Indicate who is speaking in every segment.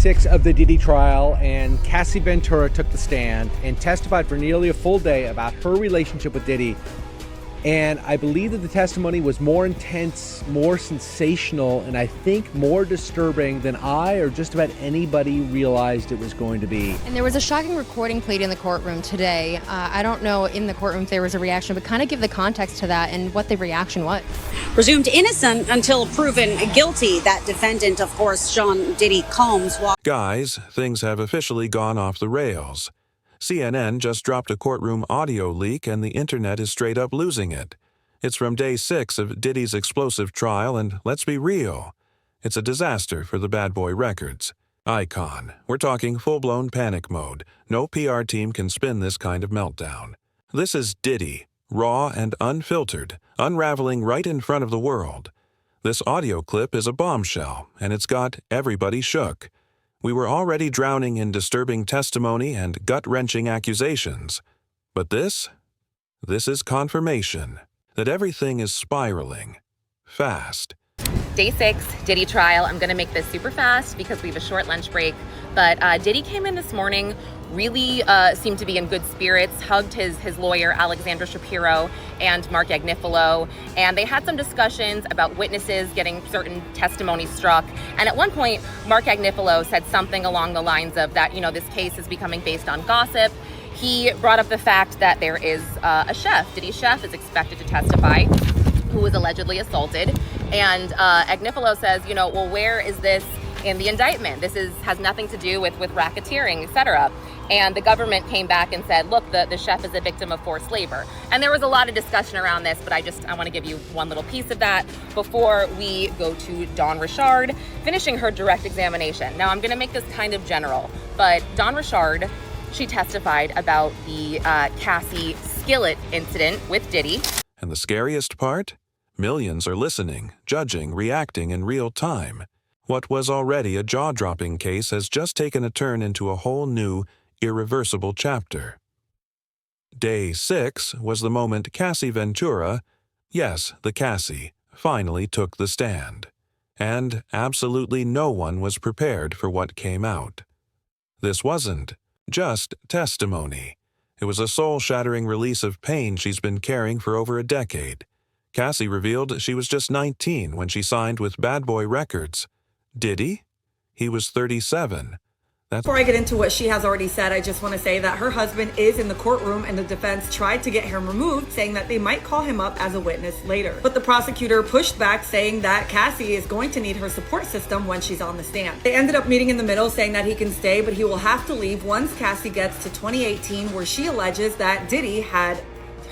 Speaker 1: 6 of the Diddy trial, and Cassie Ventura took the stand and testified for nearly a full day about her relationship with Diddy. And I believe that the testimony was more intense, more sensational, and I think more disturbing than I or just about anybody realized it was going to be.
Speaker 2: And there was a shocking recording played in the courtroom today. I don't know in the courtroom if there was a reaction, but kind of give the context to that and what the reaction was.
Speaker 3: Presumed innocent until proven guilty. That defendant, of course, Sean Diddy Combs.
Speaker 4: Guys, things have officially gone off the rails. CNN just dropped a courtroom audio leak and the internet is straight up losing it. It's from day 6 of Diddy's explosive trial, and let's be real, it's a disaster for the Bad Boy Records. Icon. We're talking full-blown panic mode. No PR team can spin this kind of meltdown. This is Diddy, raw and unfiltered, unraveling right in front of the world. This audio clip is a bombshell, and it's got everybody shook. We were already drowning in disturbing testimony and gut-wrenching accusations. But this is confirmation that everything is spiraling fast.
Speaker 5: Day 6, Diddy trial. I'm going to make this super fast because we have a short lunch break. But Diddy came in this morning, really seemed to be in good spirits, hugged his lawyer, Alexandra Shapiro, and Mark Agnifilo. And they had some discussions about witnesses getting certain testimony struck. And at one point, Mark Agnifilo said something along the lines of that, this case is becoming based on gossip. He brought up the fact that there is a chef, Diddy's chef, is expected to testify, who was allegedly assaulted. And Agnifilo says, well, where is this in the indictment? This has nothing to do with racketeering, etc. And the government came back and said, look, the chef is a victim of forced labor. And there was a lot of discussion around this, but I want to give you one little piece of that before we go to Dawn Richard finishing her direct examination. Now, I'm going to make this kind of general, but Dawn Richard, she testified about the Cassie Skillet incident with Diddy.
Speaker 4: And the scariest part? Millions are listening, judging, reacting in real time. What was already a jaw-dropping case has just taken a turn into a whole new, irreversible chapter. Day 6 was the moment Cassie Ventura, yes, the Cassie, finally took the stand. And absolutely no one was prepared for what came out. This wasn't just testimony. It was a soul-shattering release of pain she's been carrying for over a decade. Cassie revealed she was just 19 when she signed with Bad Boy Records. Diddy? He was 37.
Speaker 6: Before I get into what she has already said, I just want to say that her husband is in the courtroom and the defense tried to get him removed, saying that they might call him up as a witness later. But the prosecutor pushed back, saying that Cassie is going to need her support system when she's on the stand. They ended up meeting in the middle, saying that he can stay, but he will have to leave once Cassie gets to 2018, where she alleges that Diddy had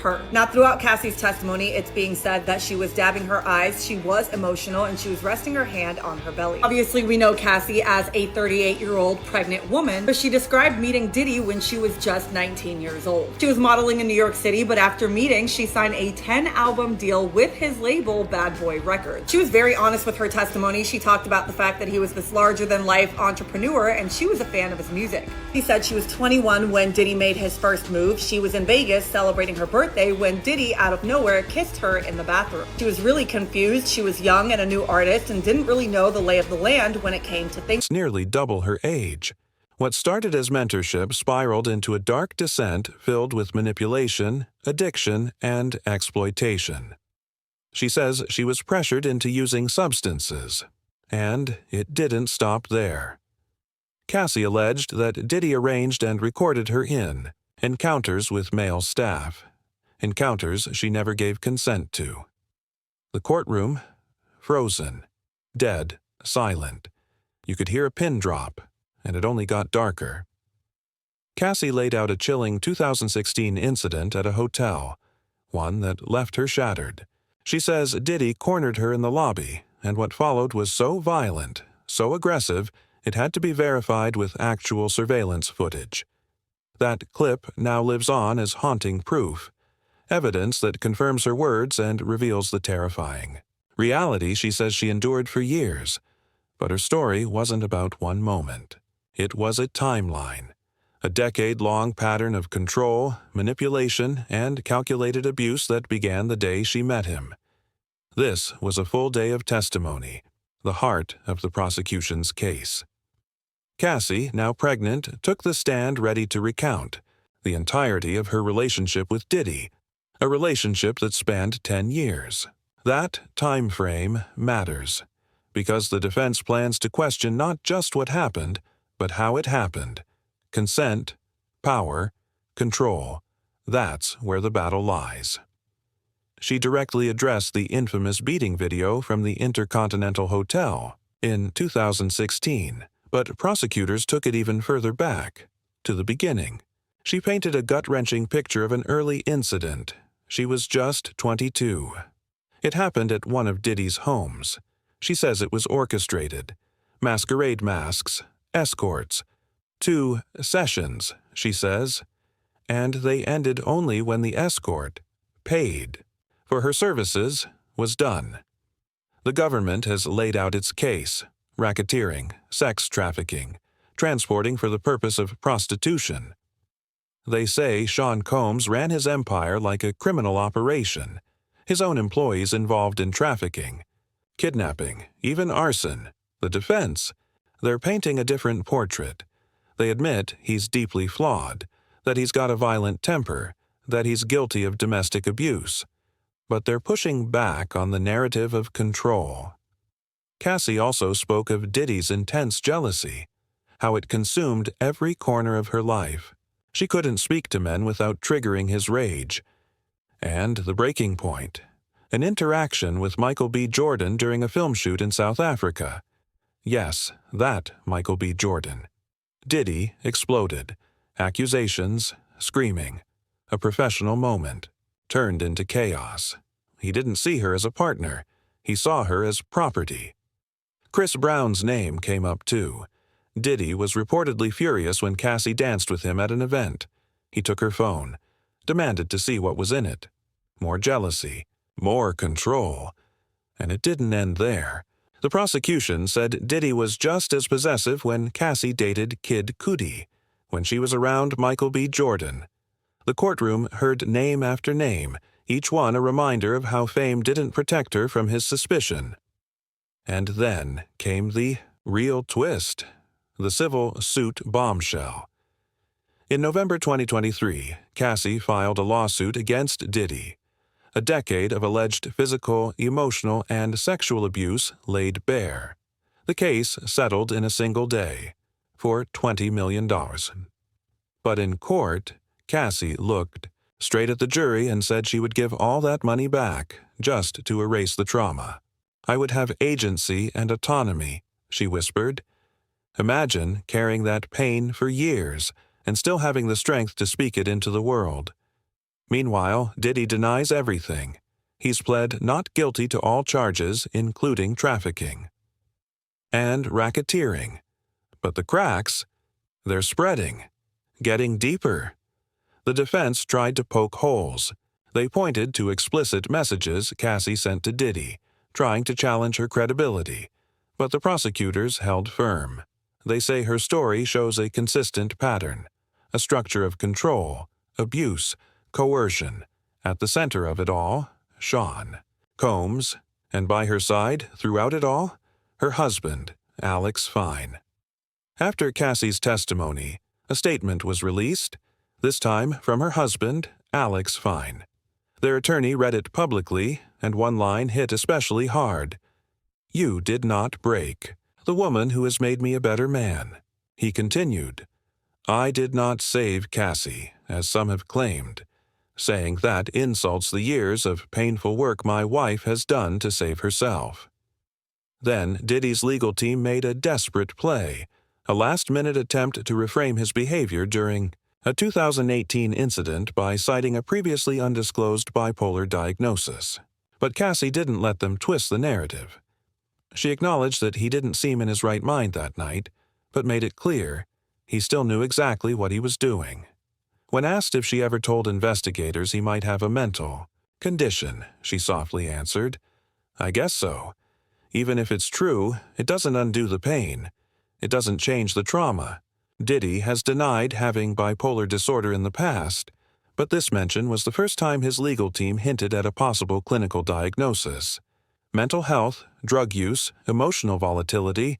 Speaker 6: her. Now, throughout Cassie's testimony, it's being said that she was dabbing her eyes, she was emotional, and she was resting her hand on her belly. Obviously, we know Cassie as a 38-year-old pregnant woman, but she described meeting Diddy when she was just 19 years old. She was modeling in New York City, but after meeting, she signed a 10-album deal with his label, Bad Boy Records. She was very honest with her testimony. She talked about the fact that he was this larger-than-life entrepreneur, and she was a fan of his music. She said she was 21 when Diddy made his first move. She was in Vegas celebrating her birthday when Diddy, out of nowhere, kissed her in the bathroom. She was really confused. She was young and a new artist and didn't really know the lay of the land when it came to things.
Speaker 4: Nearly double her age. What started as mentorship spiraled into a dark descent filled with manipulation, addiction, and exploitation. She says she was pressured into using substances. And it didn't stop there. Cassie alleged that Diddy arranged and recorded her encounters with male staff. Encounters she never gave consent to. The courtroom, frozen, dead, silent. You could hear a pin drop, and it only got darker. Cassie laid out a chilling 2016 incident at a hotel, one that left her shattered. She says Diddy cornered her in the lobby, and what followed was so violent, so aggressive, it had to be verified with actual surveillance footage. That clip now lives on as haunting proof. Evidence that confirms her words and reveals the terrifying reality she says she endured for years. But her story wasn't about one moment. It was a timeline, a decade-long pattern of control, manipulation, and calculated abuse that began the day she met him. This was a full day of testimony, the heart of the prosecution's case. Cassie, now pregnant, took the stand ready to recount the entirety of her relationship with Diddy, a relationship that spanned 10 years. That time frame matters, because the defense plans to question not just what happened, but how it happened. Consent, power, control. That's where the battle lies. She directly addressed the infamous beating video from the Intercontinental Hotel in 2016, but prosecutors took it even further back, to the beginning. She painted a gut-wrenching picture of an early incident. She was just 22. It happened at one of Diddy's homes. She says it was orchestrated. Masquerade masks, escorts. 2 sessions, she says. And they ended only when the escort, paid for her services, was done. The government has laid out its case: racketeering, sex trafficking, transporting for the purpose of prostitution. They say Sean Combs ran his empire like a criminal operation, his own employees involved in trafficking, kidnapping, even arson. The defense, they're painting a different portrait. They admit he's deeply flawed, that he's got a violent temper, that he's guilty of domestic abuse. But they're pushing back on the narrative of control. Cassie also spoke of Diddy's intense jealousy, how it consumed every corner of her life. She couldn't speak to men without triggering his rage. And the breaking point, an interaction with Michael B. Jordan during a film shoot in South Africa. Yes, that Michael B. Jordan. Diddy exploded. Accusations, screaming. A professional moment turned into chaos. He didn't see her as a partner. He saw her as property. Chris Brown's name came up too. Diddy was reportedly furious when Cassie danced with him at an event. He took her phone, demanded to see what was in it. More jealousy, more control. And it didn't end there. The prosecution said Diddy was just as possessive when Cassie dated Kid Cudi, when she was around Michael B. Jordan. The courtroom heard name after name, each one a reminder of how fame didn't protect her from his suspicion. And then came the real twist, the civil suit bombshell. In November 2023, Cassie filed a lawsuit against Diddy. A decade of alleged physical, emotional, and sexual abuse laid bare. The case settled in a single day, for $20 million. But in court, Cassie looked straight at the jury and said she would give all that money back just to erase the trauma. "I would have agency and autonomy," she whispered. Imagine carrying that pain for years and still having the strength to speak it into the world. Meanwhile, Diddy denies everything. He's pled not guilty to all charges, including trafficking and racketeering. But the cracks, they're spreading, getting deeper. The defense tried to poke holes. They pointed to explicit messages Cassie sent to Diddy, trying to challenge her credibility. But the prosecutors held firm. They say her story shows a consistent pattern, a structure of control, abuse, coercion. At the center of it all, Sean Combs, and by her side, throughout it all, her husband, Alex Fine. After Cassie's testimony, a statement was released, this time from her husband, Alex Fine. Their attorney read it publicly, and one line hit especially hard. "You did not break. The woman who has made me a better man." He continued, "I did not save Cassie, as some have claimed, saying that insults the years of painful work my wife has done to save herself." Then Diddy's legal team made a desperate play, a last-minute attempt to reframe his behavior during a 2018 incident by citing a previously undisclosed bipolar diagnosis. But Cassie didn't let them twist the narrative. She acknowledged that he didn't seem in his right mind that night, but made it clear he still knew exactly what he was doing. When asked if she ever told investigators he might have a mental condition, she softly answered, "I guess so. Even if it's true, it doesn't undo the pain. It doesn't change the trauma." Diddy has denied having bipolar disorder in the past, but this mention was the first time his legal team hinted at a possible clinical diagnosis. Mental health, drug use, emotional volatility,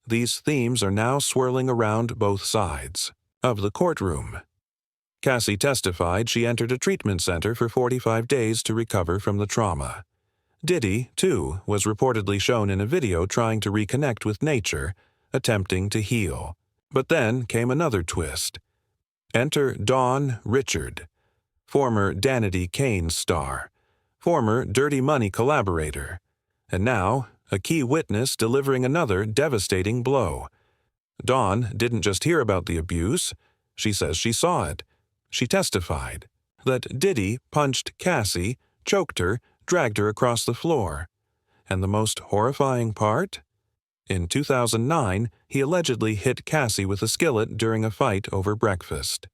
Speaker 4: These themes are now swirling around both sides of the courtroom. Cassie testified she entered a treatment center for 45 days to recover from the trauma. Diddy, too, was reportedly shown in a video trying to reconnect with nature, attempting to heal. But then came another twist. Enter Dawn Richard, former Danity Kane star, former Dirty Money collaborator, and now a key witness delivering another devastating blow. Dawn didn't just hear about the abuse, she says she saw it. She testified that Diddy punched Cassie, choked her, dragged her across the floor. And the most horrifying part? In 2009, he allegedly hit Cassie with a skillet during a fight over breakfast.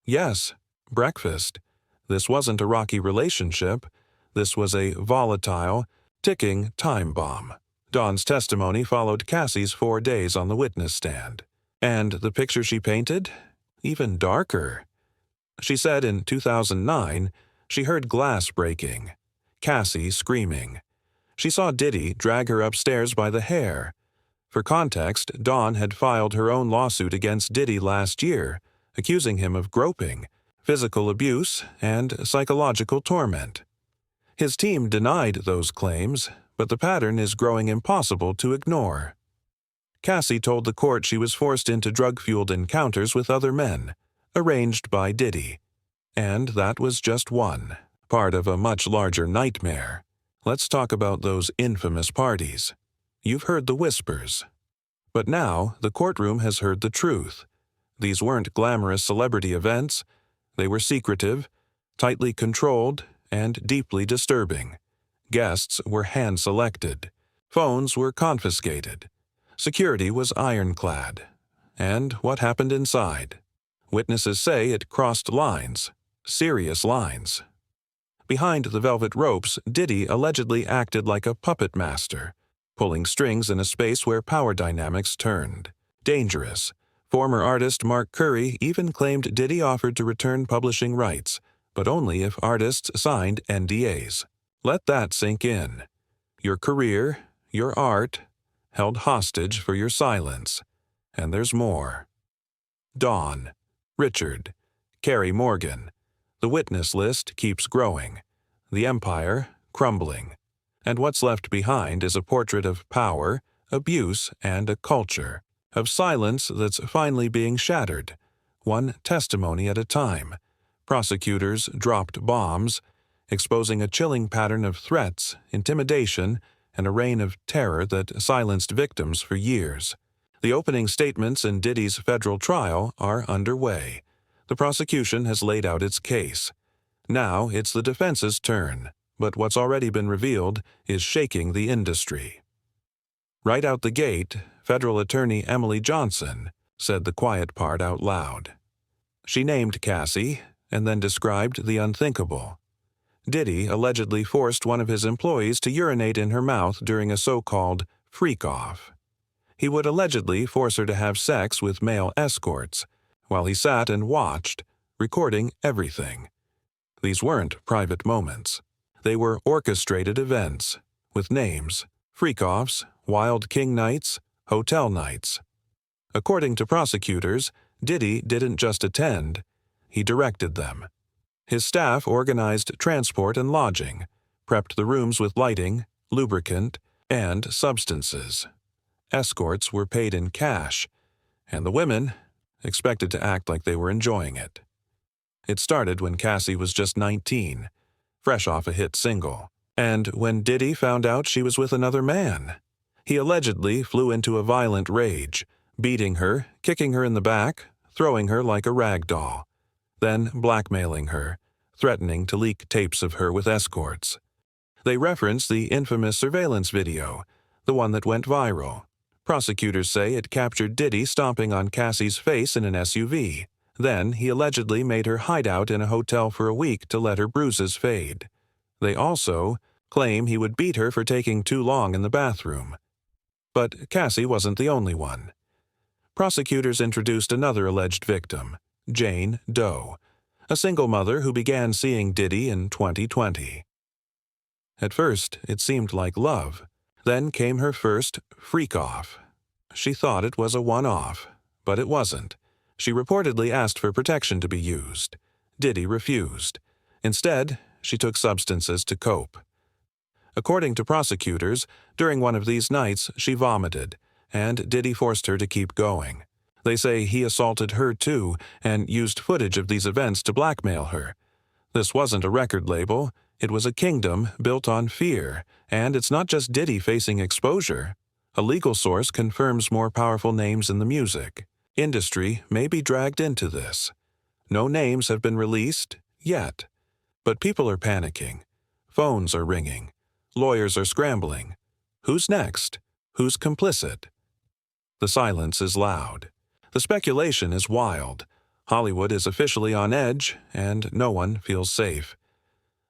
Speaker 4: Yes, breakfast. This wasn't a rocky relationship. This was a volatile, ticking time bomb. Dawn's testimony followed Cassie's 4 days on the witness stand. And the picture she painted? Even darker. She said in 2009, she heard glass breaking, Cassie screaming. She saw Diddy drag her upstairs by the hair. For context, Dawn had filed her own lawsuit against Diddy last year, accusing him of groping, physical abuse, and psychological torment. His team denied those claims, but the pattern is growing impossible to ignore. Cassie told the court she was forced into drug-fueled encounters with other men, arranged by Diddy. And that was just one, part of a much larger nightmare. Let's talk about those infamous parties. You've heard the whispers. But now, the courtroom has heard the truth. These weren't glamorous celebrity events. They were secretive, tightly controlled, and deeply disturbing. Guests were hand-selected. Phones were confiscated. Security was ironclad. And what happened inside? Witnesses say it crossed lines, serious lines. Behind the velvet ropes, Diddy allegedly acted like a puppet master, pulling strings in a space where power dynamics turned. Dangerous. Former artist Mark Curry even claimed Diddy offered to return publishing rights, but only if artists signed NDAs. Let that sink in. Your career, your art, held hostage for your silence. And there's more. Dawn, Richard, Carrie Morgan. The witness list keeps growing. The empire crumbling. And what's left behind is a portrait of power, abuse, and a culture, of silence that's finally being shattered, one testimony at a time. Prosecutors dropped bombs, exposing a chilling pattern of threats, intimidation, and a reign of terror that silenced victims for years. The opening statements in Diddy's federal trial are underway. The prosecution has laid out its case. Now it's the defense's turn, but what's already been revealed is shaking the industry. Right out the gate, federal attorney Emily Johnson said the quiet part out loud. She named Cassie and then described the unthinkable. Diddy allegedly forced one of his employees to urinate in her mouth during a so-called freak-off. He would allegedly force her to have sex with male escorts, while he sat and watched, recording everything. These weren't private moments. They were orchestrated events, with names, freak-offs, wild king nights, hotel nights. According to prosecutors, Diddy didn't just attend, he directed them. His staff organized transport and lodging, prepped the rooms with lighting, lubricant, and substances. Escorts were paid in cash, and the women expected to act like they were enjoying it. It started when Cassie was just 19, fresh off a hit single, and when Diddy found out she was with another man. He allegedly flew into a violent rage, beating her, kicking her in the back, throwing her like a rag doll, then blackmailing her, threatening to leak tapes of her with escorts. They reference the infamous surveillance video, the one that went viral. Prosecutors say it captured Diddy stomping on Cassie's face in an SUV. Then he allegedly made her hide out in a hotel for a week to let her bruises fade. They also claim he would beat her for taking too long in the bathroom. But Cassie wasn't the only one. Prosecutors introduced another alleged victim, Jane Doe, a single mother who began seeing Diddy in 2020. At first, it seemed like love. Then came her first freak-off. she thought it was a one-off, but it wasn't. She reportedly asked for protection to be used. Diddy refused. Instead, she took substances to cope. According to prosecutors, during one of these nights, she vomited, and Diddy forced her to keep going. They say he assaulted her too and used footage of these events to blackmail her. This wasn't a record label. It was a kingdom built on fear, and it's not just Diddy facing exposure. A legal source confirms more powerful names in the music industry may be dragged into this. No names have been released yet, but people are panicking. Phones are ringing. Lawyers are scrambling. Who's next? Who's complicit? The silence is loud. The speculation is wild. Hollywood is officially on edge, and no one feels safe.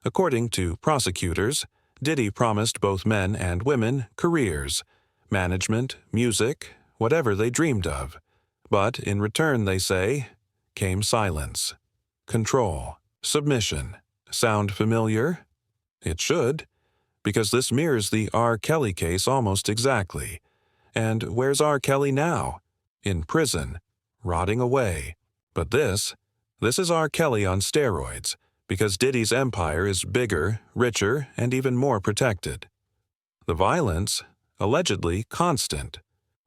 Speaker 4: According to prosecutors, Diddy promised both men and women careers, management, music, whatever they dreamed of. But in return, they say, came silence, control, submission. Sound familiar? It should, because this mirrors the R. Kelly case almost exactly. And where's R. Kelly now? In prison, rotting away. But this is R. Kelly on steroids, because Diddy's empire is bigger, richer, and even more protected. The violence, allegedly constant,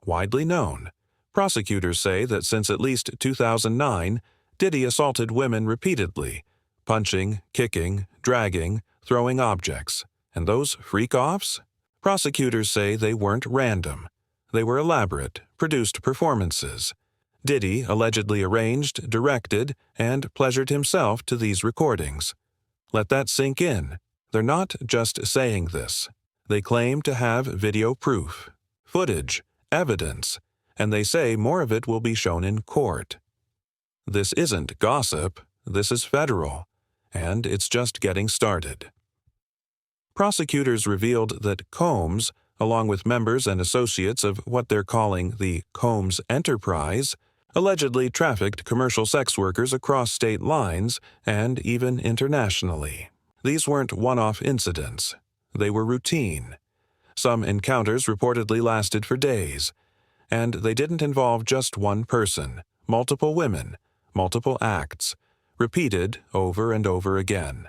Speaker 4: widely known. Prosecutors say that since at least 2009, Diddy assaulted women repeatedly, punching, kicking, dragging, throwing objects. And those freak-offs? Prosecutors say they weren't random. They were elaborate, produced performances. Diddy allegedly arranged, directed, and pleasured himself to these recordings. Let that sink in. They're not just saying this. They claim to have video proof, footage, evidence, and they say more of it will be shown in court. This isn't gossip, this is federal, and it's just getting started. Prosecutors revealed that Combs, along with members and associates of what they're calling the Combs Enterprise, allegedly trafficked commercial sex workers across state lines and even internationally. These weren't one-off incidents. They were routine. Some encounters reportedly lasted for days, and they didn't involve just one person, multiple women, multiple acts, repeated over and over again.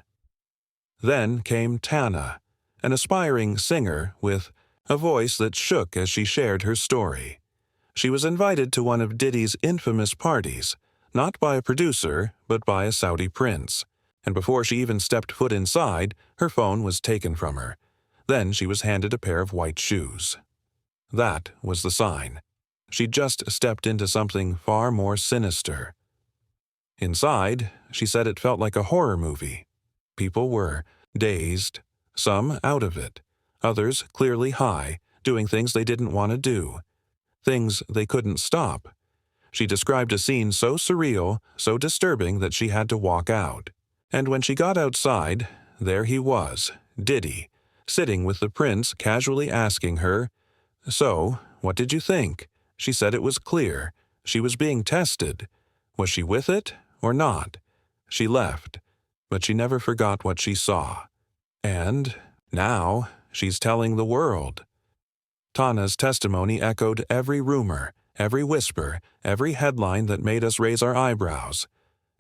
Speaker 4: Then came Tana, an aspiring singer with a voice that shook as she shared her story. She was invited to one of Diddy's infamous parties, not by a producer, but by a Saudi prince. And before she even stepped foot inside, her phone was taken from her. Then she was handed a pair of white shoes. That was the sign. She'd just stepped into something far more sinister. Inside, she said it felt like a horror movie. People were dazed, some out of it, others clearly high, doing things they didn't want to do, things they couldn't stop. She described a scene so surreal, so disturbing that she had to walk out. And when she got outside, there he was, Diddy, sitting with the prince casually asking her, "So, what did you think?" She said it was clear. She was being tested. Was she with it or not? She left, but she never forgot what she saw. And now she's telling the world. Tana's testimony echoed every rumor, every whisper, every headline that made us raise our eyebrows.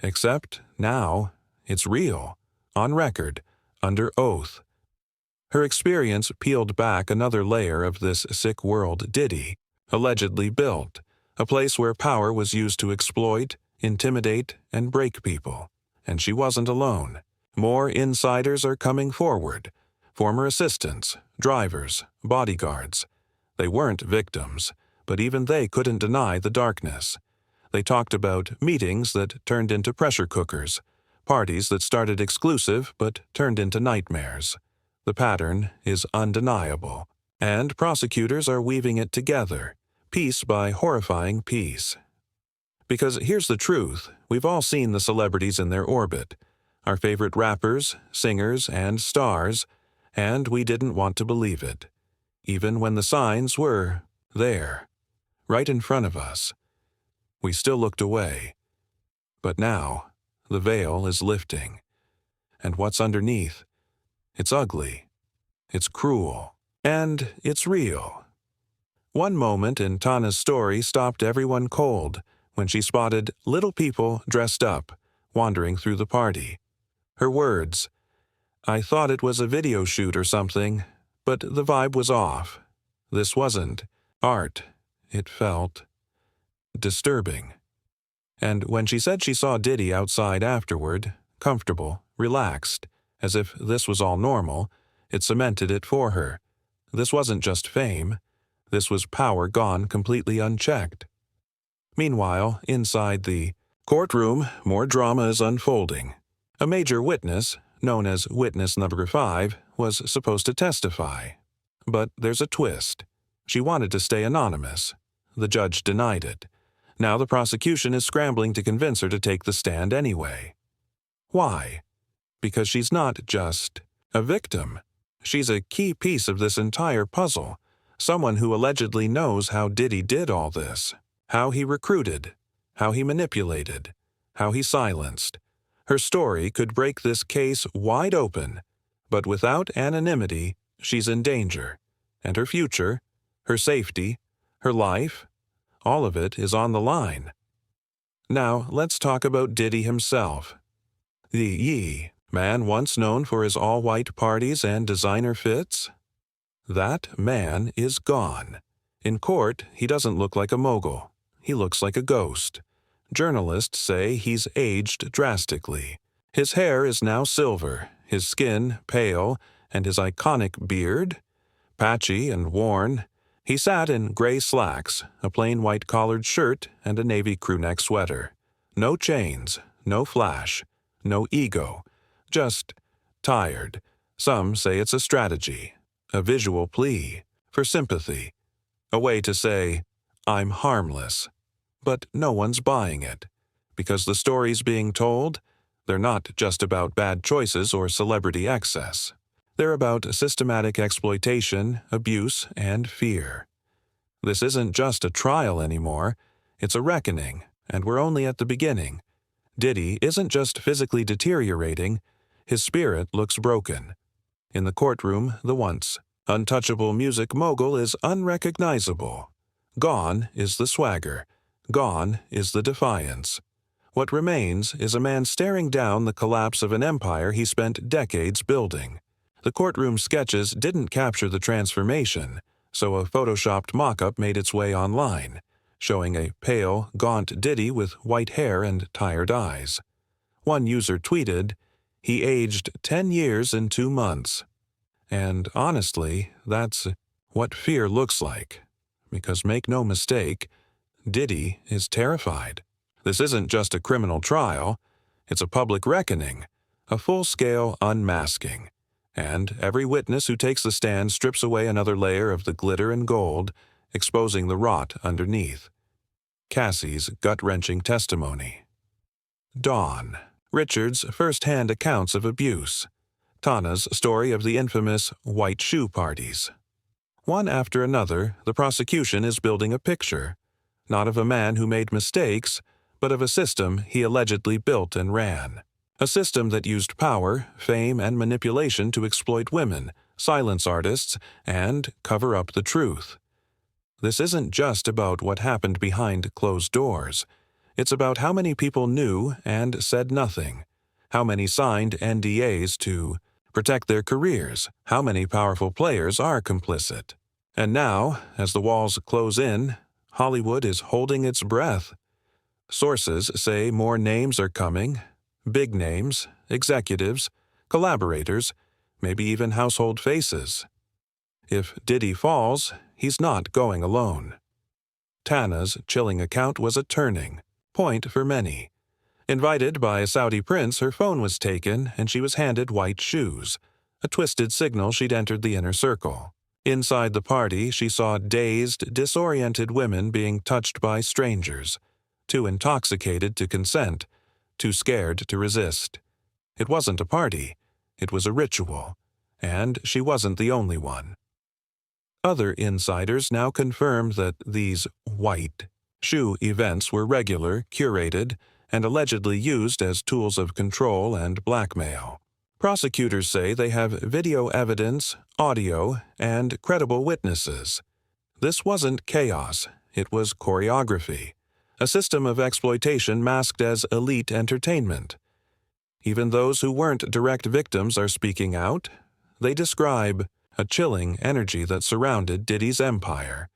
Speaker 4: Except now, it's real, on record, under oath. Her experience peeled back another layer of this sick world Diddy allegedly built, a place where power was used to exploit, intimidate, and break people. And she wasn't alone. More insiders are coming forward. Former assistants, drivers, bodyguards. They weren't victims, but even they couldn't deny the darkness. They talked about meetings that turned into pressure cookers, parties that started exclusive but turned into nightmares. The pattern is undeniable, and prosecutors are weaving it together, piece by horrifying piece. Because here's the truth, we've all seen the celebrities in their orbit, our favorite rappers, singers, and stars, and we didn't want to believe it, even when the signs were there, right in front of us. We still looked away. But now, the veil is lifting. And what's underneath? It's ugly. It's cruel. And it's real. One moment in Tana's story stopped everyone cold when she spotted little people dressed up, wandering through the party. Her words, "I thought it was a video shoot or something, but the vibe was off. This wasn't art. It felt disturbing." And when she said she saw Diddy outside afterward, comfortable, relaxed, as if this was all normal, it cemented it for her. This wasn't just fame. This was power gone completely unchecked. Meanwhile, inside the courtroom, more drama is unfolding. A major witness, known as Witness Number 5, was supposed to testify. But there's a twist. She wanted to stay anonymous. The judge denied it. Now the prosecution is scrambling to convince her to take the stand anyway. Why? Because she's not just a victim. She's a key piece of this entire puzzle. Someone who allegedly knows how Diddy did all this, how he recruited, how he manipulated, how he silenced. Her story could break this case wide open, but without anonymity, she's in danger. And her future, her safety, her life, all of it is on the line. Now, let's talk about Diddy himself. The Yee man once known for his all-white parties and designer fits? That man is gone. In court, he doesn't look like a mogul. He looks like a ghost. Journalists say he's aged drastically. His hair is now silver, his skin pale, and his iconic beard patchy and worn. He sat in gray slacks, a plain white collared shirt, and a navy crewneck sweater. No chains, no flash, no ego, just tired. Some say it's a strategy, a visual plea for sympathy, a way to say, "I'm harmless." But no one's buying it, because the stories being told, they're not just about bad choices or celebrity excess. They're about systematic exploitation, abuse, and fear. This isn't just a trial anymore, it's a reckoning, and we're only at the beginning. Diddy isn't just physically deteriorating, his spirit looks broken. In the courtroom, the once untouchable music mogul is unrecognizable. Gone is the swagger. Gone is the defiance. What remains is a man staring down the collapse of an empire he spent decades building. The courtroom sketches didn't capture the transformation, so a photoshopped mock-up made its way online, showing a pale, gaunt Diddy with white hair and tired eyes. One user tweeted, "He aged 10 years in 2 months." And honestly, that's what fear looks like. Because make no mistake, Diddy is terrified. This isn't just a criminal trial, it's a public reckoning, a full-scale unmasking. And every witness who takes the stand strips away another layer of the glitter and gold, exposing the rot underneath. Cassie's gut-wrenching testimony. Dawn. Richard's first-hand accounts of abuse. Tana's story of the infamous white shoe parties. One after another, the prosecution is building a picture, not of a man who made mistakes, but of a system he allegedly built and ran. A system that used power, fame, and manipulation to exploit women, silence artists, and cover up the truth. This isn't just about what happened behind closed doors. It's about how many people knew and said nothing, how many signed NDAs to protect their careers, how many powerful players are complicit. And now, as the walls close in, Hollywood is holding its breath. Sources say more names are coming, big names, executives, collaborators, maybe even household faces. If Diddy falls, he's not going alone. Tana's chilling account was a turning point for many. Invited by a Saudi prince, her phone was taken and she was handed white shoes, a twisted signal she'd entered the inner circle. Inside the party, she saw dazed, disoriented women being touched by strangers, too intoxicated to consent, too scared to resist. It wasn't a party, it was a ritual, and she wasn't the only one. Other insiders now confirmed that these white shoe events were regular, curated, and allegedly used as tools of control and blackmail. Prosecutors say they have video evidence, audio, and credible witnesses. This wasn't chaos, it was choreography, a system of exploitation masked as elite entertainment. Even those who weren't direct victims are speaking out. They describe a chilling energy that surrounded Diddy's empire.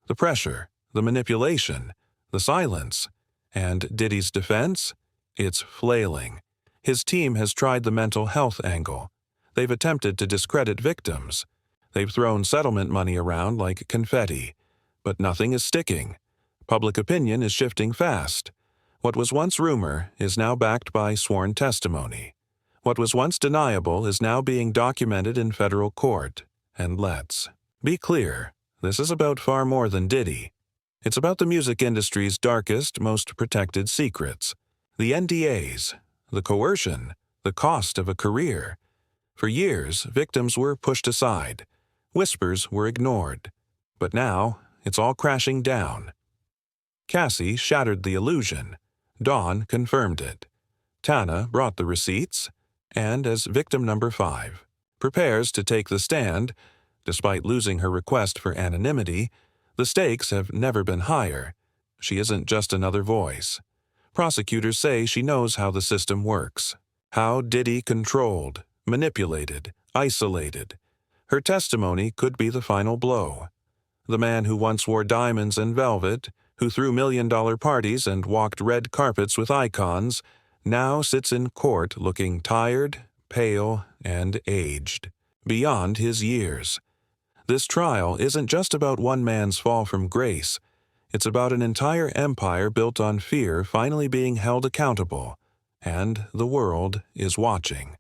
Speaker 4: The pressure, the manipulation, the silence. And Diddy's defense? It's flailing. His team has tried the mental health angle. They've attempted to discredit victims. They've thrown settlement money around like confetti. But nothing is sticking. Public opinion is shifting fast. What was once rumor is now backed by sworn testimony. What was once deniable is now being documented in federal court. And let's be clear, this is about far more than Diddy. It's about the music industry's darkest, most protected secrets. The NDAs, the coercion, the cost of a career. For years, victims were pushed aside. Whispers were ignored. But now, it's all crashing down. Cassie shattered the illusion. Dawn confirmed it. Tana brought the receipts, and as victim number 5, prepares to take the stand, despite losing her request for anonymity, the stakes have never been higher. She isn't just another voice. Prosecutors say she knows how the system works, how Diddy controlled, manipulated, isolated. Her testimony could be the final blow. The man who once wore diamonds and velvet, who threw million-dollar parties and walked red carpets with icons, now sits in court looking tired, pale, and aged, beyond his years. This trial isn't just about one man's fall from grace. It's about an entire empire built on fear finally being held accountable, and the world is watching.